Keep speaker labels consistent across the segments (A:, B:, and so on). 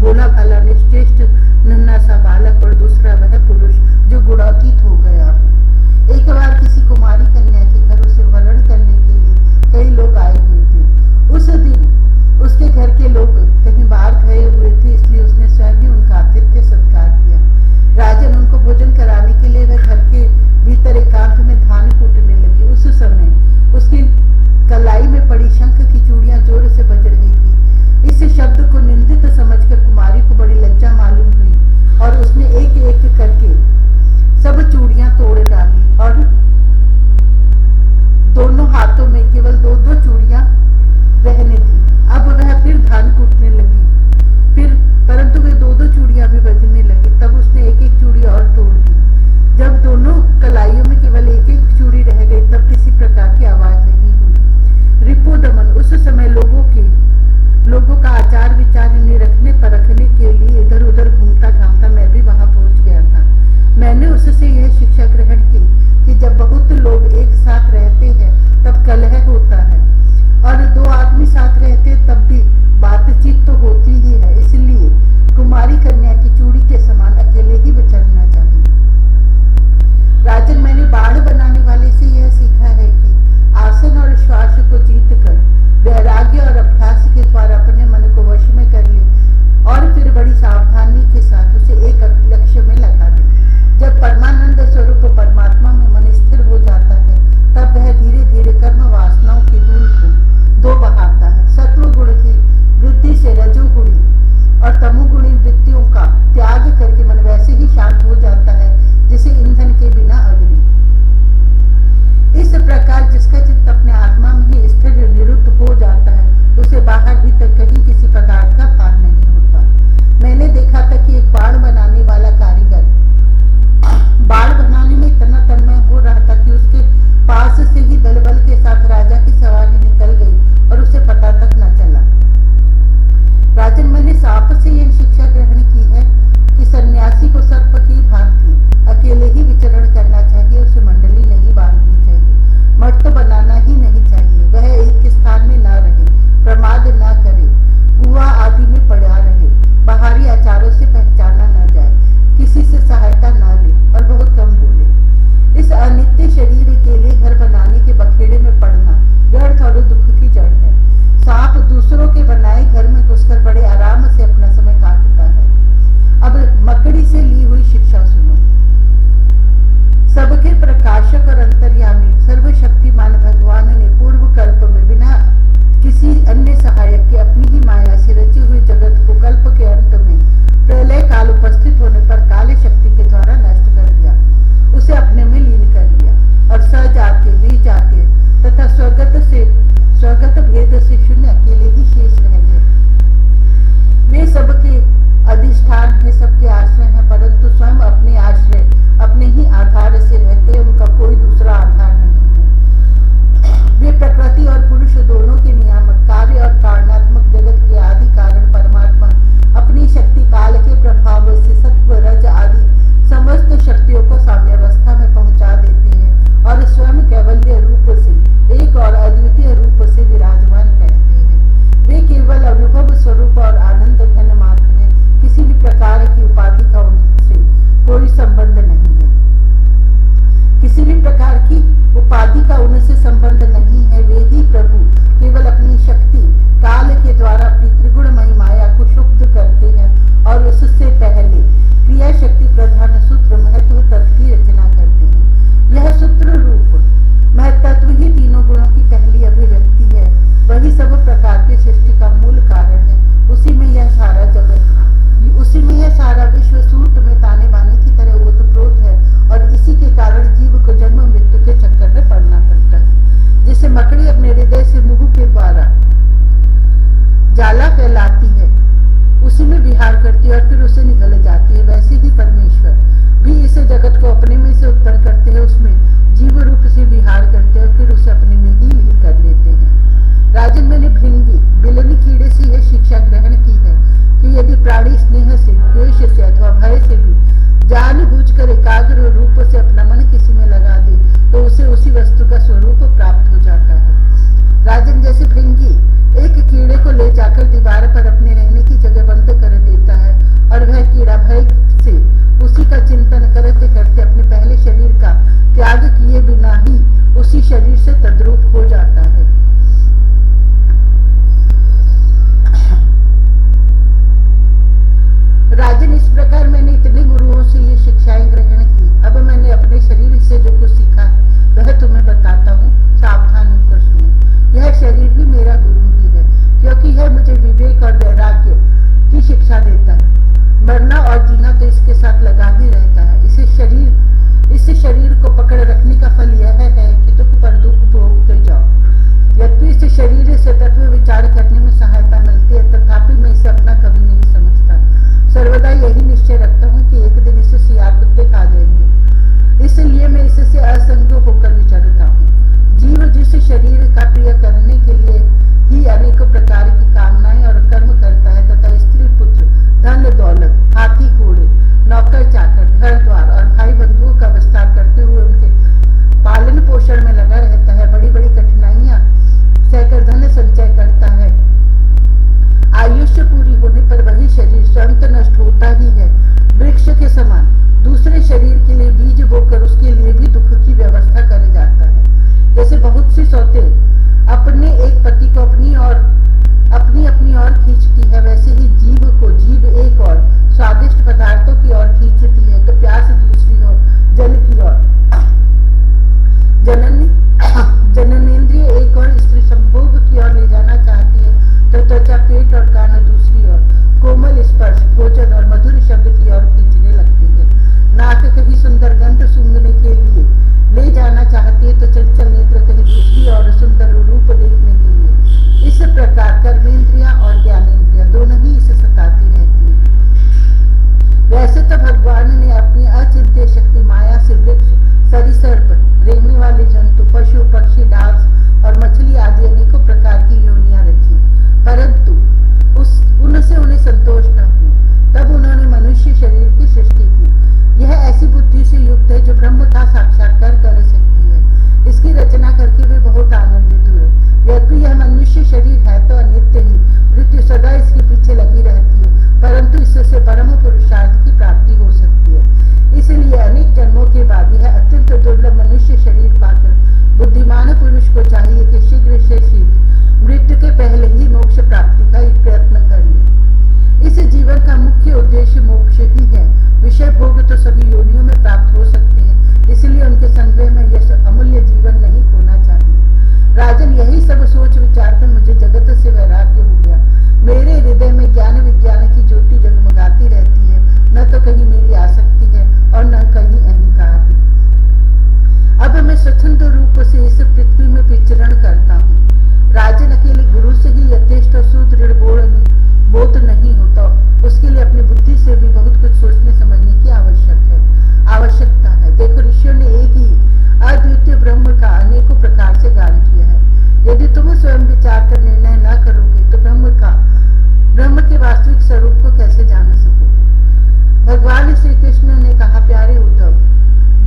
A: भोला भाला निश्चेष्ट नन्हा सा बालक और दूसरा वह पुरुष जो गुणातीत हो गया हो। एक बार किसी कुमारी कन्या के घर उसे वरण करने के लिए कई लोग आए हुए थे। उस दिन उसके घर के लोग कहीं बाहर गए हुए थे, इसलिए उसने स्वयं भी उनका आतिथ्य सत्कार किया। राजन उनको भोजन कराने के लिए वह घर के भीतर एकांत में धान कूटने लगे। उस समय उसकी कलाई में पड़ी शंख की चूड़ियां जोर से बज रही थी। इस शब्द को निंदित समझकर कुमारी को बड़ी लज्जा मालूम हुई और उसने एक एक करके सब चूड़ियां तोड़ डाली और शरीर का प्रिय करने के लिए ही अनेकों प्रकार की कामनाएं और कर्म करता है तथा स्त्री पुत्र, धन दौलत, हाथी घोड़े, नौकर चाकर, घर द्वार और भाई बंधुओं का विस्तार करते हुए उनके पालन पोषण में लगा रहता है। बड़ी बड़ी कठिनाइयां सहकर धन संचय करता है। आयुष्य पूरी होने पर वही शरीर स्वयं तो नष्ट होता ही है, वृक्ष के समान दूसरे शरीर के लिए बीज बोकर उसके लिए भी दुख की व्यवस्था करे जाता है। जैसे बहुत सी सौतेन अपने एक पति को अपनी अपनी ओर खींचती है, वैसे ही जीव को जीव एक और स्वादिष्ट पदार्थों की ओर खींचती है तो प्यास दूसरी ओर जल की ओर, जननेंद्रिय एक और स्त्री संभोग की ओर ले जाना चाहती है तो त्वचा, पेट और कान दूसरी ओर कोमल स्पर्श, भोजन और मधुर शब्द की ओर खींचने लगती है। नाक कहीं सुंदर गंध सूंघने के लिए ले जाना चाहती है तो चंचल नेत्र कहीं दूसरी ओर सुंदर रूप देखने के लिए। इस प्रकार कर्मेंद्रियां और ज्ञानेंद्रियां दोनों ही इसे सताती रहती है। वैसे तो भगवान ने अपनी अचिंत्य शक्ति माया से वृक्ष, सरीसर्प, रेंगने वाले जंतु, पशु, पक्षी, डांस और मछली आदि अनेकों प्रकार की योनियां रखी, परंतु उनसे उन्हें संतोष न हुआ। तब उन्होंने मनुष्य शरीर की सृष्टि की। यह ऐसी बुद्धि से युक्त है जो ब्रह्म का साक्षात्कार कर सकती है। इसकी रचना करके वे बहुत आनंदित हुए। यद्यपि यह मनुष्य शरीर है तो अनित्य ही, मृत्यु सदा इसके पीछे लगी रहती है, परंतु इससे परम पुरुषार्थ की प्राप्ति हो सकती है। इसलिए अनेक जन्मों के बाद यह अत्यंत दुर्लभ मनुष्य शरीर पाकर बुद्धिमान पुरुष को चाहिए कि शीघ्र से शीघ्र मृत्यु के पहले ही मोक्ष प्राप्ति का एक प्रयत्न कर ले। इस जीवन का मुख्य उद्देश्य मोक्ष ही है। विषय भोग तो सभी योनियों में प्राप्त हो सकते हैं, इसलिए उनके संग्रह में यह अमूल्य जीवन नहीं खोना चाहिए। राजन, यही सब सोच विचार कर मुझे जगत से वैराग्य हो गया। मेरे हृदय में ज्ञान विज्ञान की ज्योति जगमगाती रहती है, न तो कहीं मेरी आसक्ति है और न कहीं अहंकार है। अब मैं स्वतंत्र रूप से इस पृथ्वी में विचरण करता हूँ। राजन, अकेले गुरु से ही यथेष्ट और सुदृढ़ बोध नहीं होता, उसके लिए अपनी बुद्धि से भी बहुत कुछ सोचने समझने की आवश्यकता है। देखो, ऋषियों ने एक ही अद्वितीय ब्रह्म का अनेकों प्रकार से गान किया है। यदि तुम स्वयं विचार कर निर्णय न करोगे तो ब्रह्म के वास्तविक स्वरूप को कैसे जान सकोगे। भगवान श्री कृष्ण ने कहा, प्यारे उद्धव,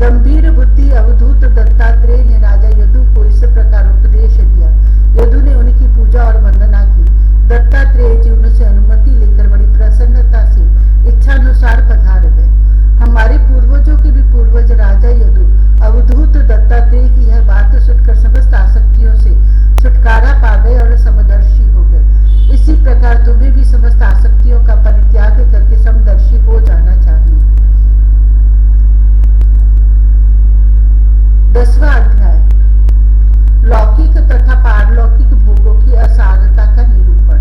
A: गंभीर बुद्धि अवधूत दत्तात्रेय ने राजा यदु को इस प्रकार उपदेश दिया। यदु ने उनकी पूजा और वंदना की। दत्तात्रेय जी उनसे अनुमति लेकर बड़ी प्रसन्नता से इच्छानुसार पधार गए। हमारे पूर्वजों के भी पूर्वज राजा यदु अवधूत दत्तात्रेय की यह बात सुनकर समस्त आसक्तियों से छुटकारा पा गए और समदर्शी हो गए। इसी प्रकार तुम्हें भी समस्त आसक्तियों का परित्याग करके समदर्शी हो जाना चाहिए। 10वां अध्याय, लौकिक तथा पारलौकिक भोगों की असारता का निरूपण।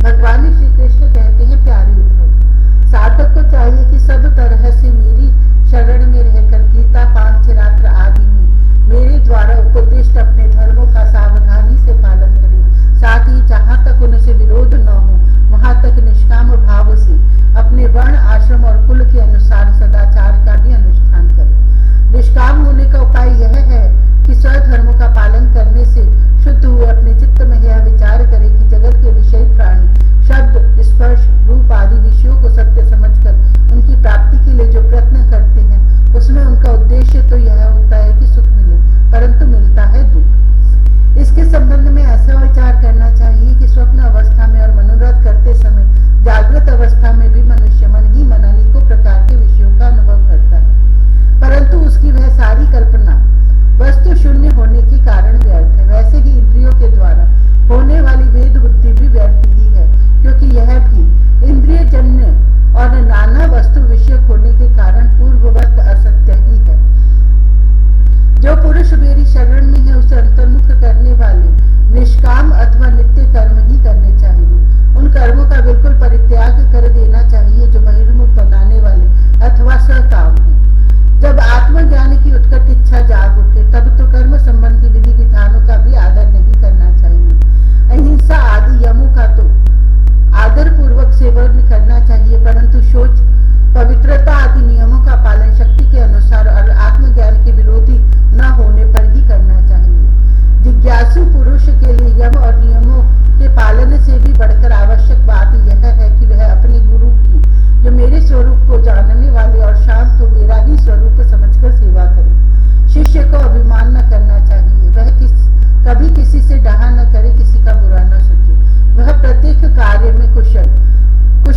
A: भगवान श्री कृष्ण कहते हैं, प्यारे उद्धव, साधक को चाहिए कि सब तरह से मेरी शरण में रहकर गीता, पांचरात्र आदि में मेरे द्वारा उपदिष्ट अपने धर्मों का सावधानी से पालन करे। साथ ही जहाँ तक उनसे विरोध न हो वहां तक निष्काम भाव से अपने वर्ण, आश्रम और कुल के अनुसार सदाचार का भी अनुष्ठान करे। निष्काम होने का उपाय यह है कि स्वधर्मों का पालन करने से शुद्ध हुए अपने चित्त में यह विचार करे कि जगत के विषय प्राणी शब्द, स्पर्श, रूप आदि विषयों को सत्य समझकर उनकी प्राप्ति के लिए जो प्रयत्न करते हैं उसमें उनका उद्देश्य तो यह होता है कि सुख मिले, परंतु मिलता है दुख। इसके संबंध में ऐसा विचार करना चाहिए कि स्वप्न अवस्था में और मनोरथ करते समय जागृत अवस्था में भी मनुष्य मन ही मन अनेकों प्रकार के विषयों का अनुभव करता है, परंतु उसकी वह सारी कल्पना वस्तु शून्य होने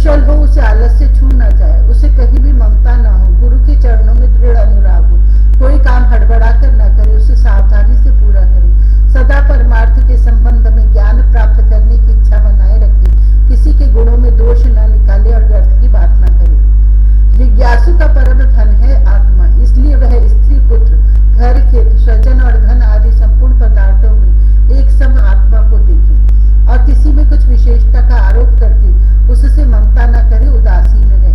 A: कुशल हो, उसे आलस्य छू न जाए, उसे कहीं भी ममता न हो, गुरु के चरणों में दृढ़ अनुराग हो, कोई काम हड़बड़ा कर न करे, उसे सावधानी से पूरा करे, सदा परमार्थ के संबंध में ज्ञान प्राप्त करने की इच्छा बनाए रखे, किसी के गुणों में दोष न निकाले और व्यर्थ की बात न करे। जिज्ञासु का परम धन है आत्मा, इसलिए वह स्त्री, पुत्र, घर, खेत, स्वजन और धन आदि संपूर्ण पदार्थों में एक सम आत्मा को देखे और किसी में कुछ विशेषता का आरोप करके उससे ममता न करे, उदासीन रहे।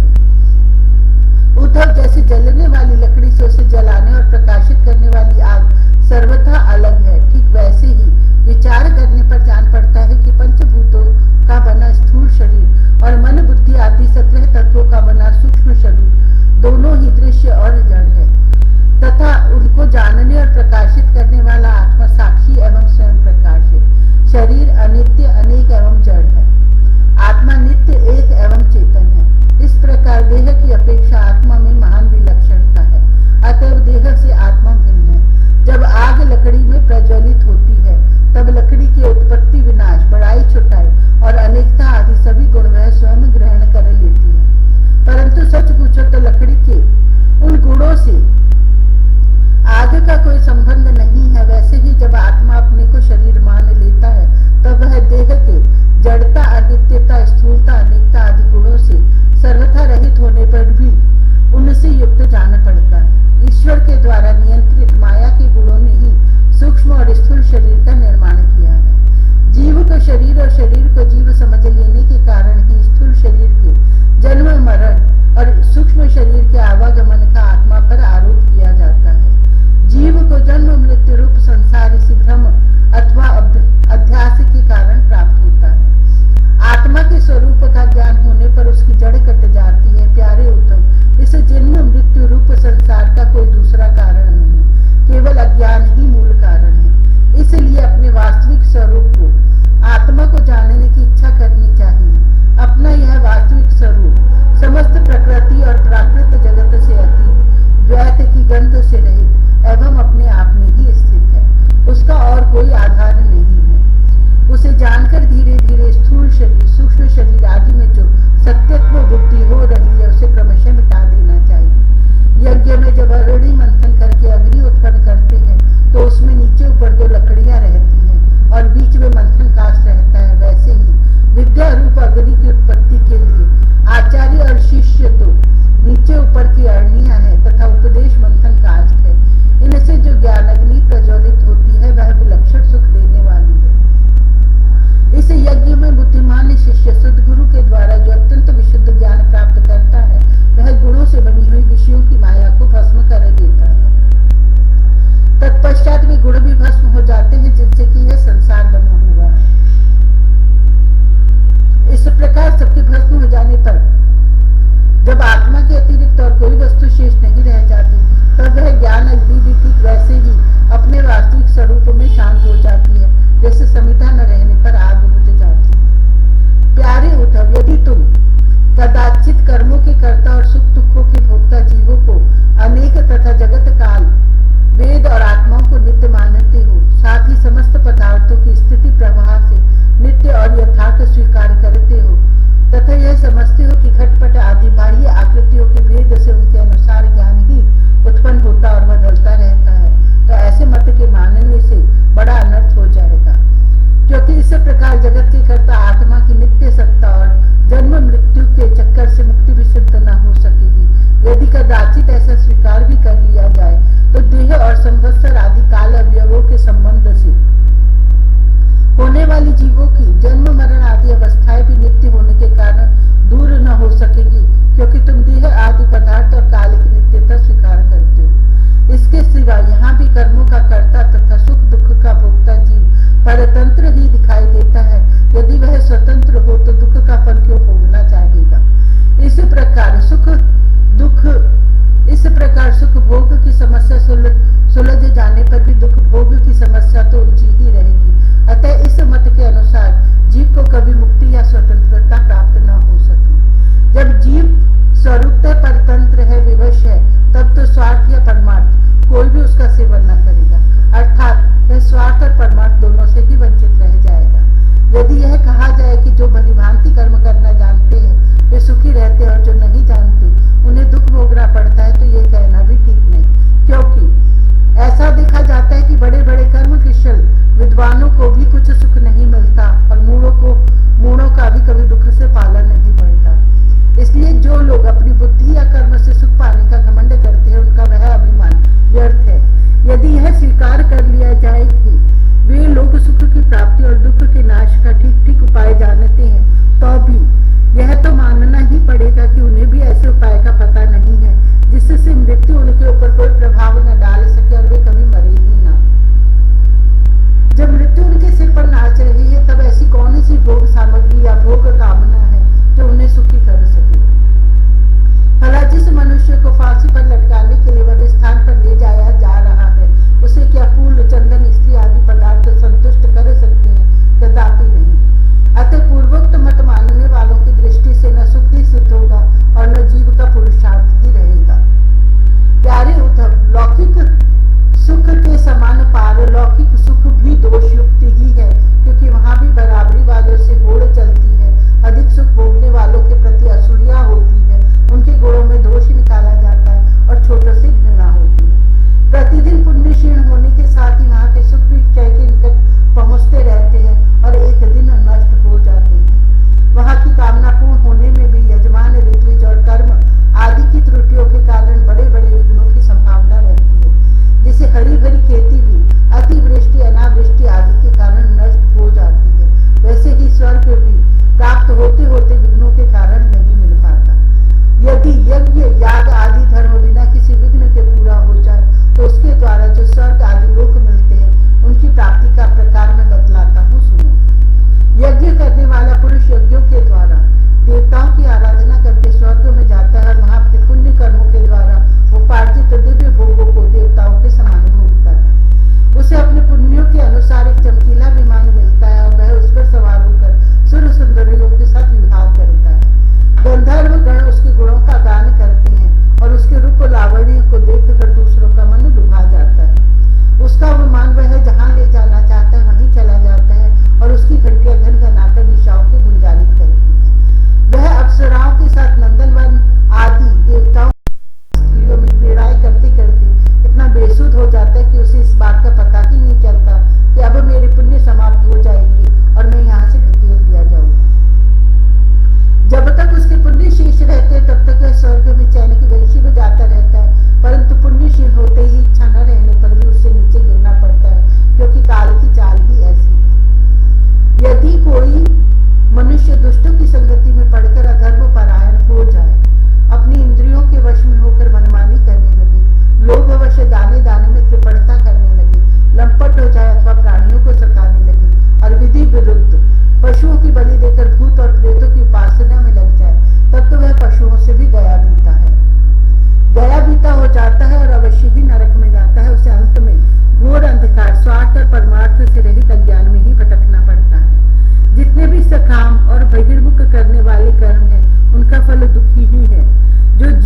A: उद्धव, जैसे जलने वाली लकड़ी से उसे जलाने और प्रकाशित करने वाली आग सर्वथा अलग है, ठीक वैसे ही विचार करने पर जान पड़ता है कि पंचभूतों का बना स्थूल शरीर और मन, बुद्धि आदि 17 तत्वों का बना सूक्ष्म शरीर दोनों ही दृश्य और जड़ है तथा उनको जानने और प्रकाशित करने वाला आत्मा साक्षी एवं स्वयं प्रकाश है। शरीर अनित्य, अनेक एवं जड़ है, आत्मा नित्य, एक एवं चेतन है। इस प्रकार देह की अपेक्षा आत्मा में महान विलक्षणता है, अतएव देह से आत्मा भिन्न है। जब आग लकड़ी में प्रज्वलित होती है तब लकड़ी की उत्पत्ति, विनाश, बढ़ाई, छुटाई और अनेकता आदि सभी गुण वह स्वयं ग्रहण कर लेती है। परंतु सच पूछो तो लकड़ी के उन गुणों से आग का कोई संबंध नहीं है। वैसे ही जब आत्मा अपने को शरीर मान लेता है तब वह देह के जड़ता, अनित्यता, स्थूलता, अनेकता आदि गुणों से सर्वथा रहित होने पर भी उनसे युक्त जान पड़ता है। ईश्वर के द्वारा नियंत्रित माया के गुणों ने ही सूक्ष्म और स्थूल शरीर का निर्माण किया है। जीव को शरीर और शरीर को जीव समझ लेने के कारण ही स्थूल शरीर के जन्म, मरण और सूक्ष्म शरीर के आवागमन का आत्मा पर आरोप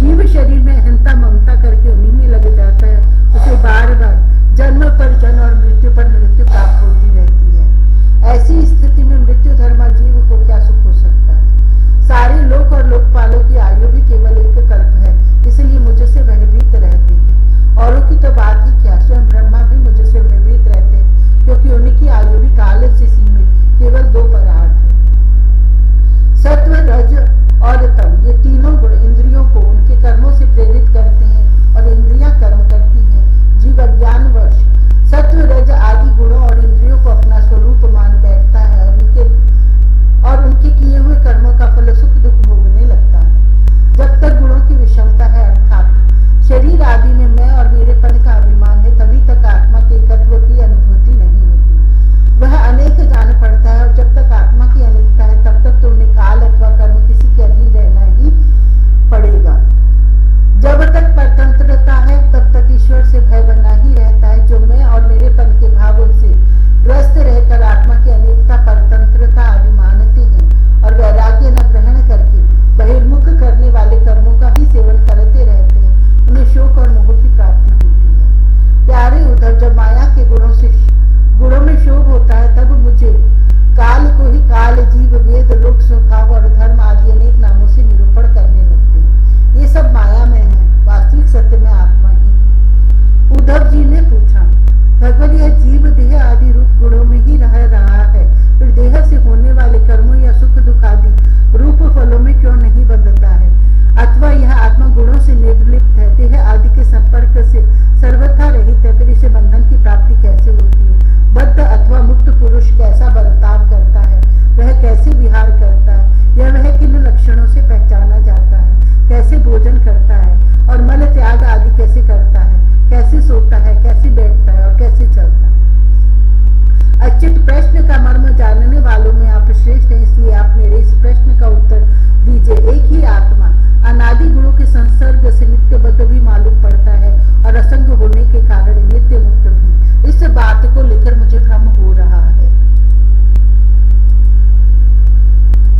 A: जीव शरीर में अहंता ममता करके उन्हीं में लग जाता है, उसे बार बार जन्म पर जन्म और मृत्यु पर मृत्यु प्राप्त होती रहती है। ऐसी स्थिति में मृत्यु धर्मा जीव को क्या सुख हो सकता है? सारे लोक और लोकपालों की आयु भी केवल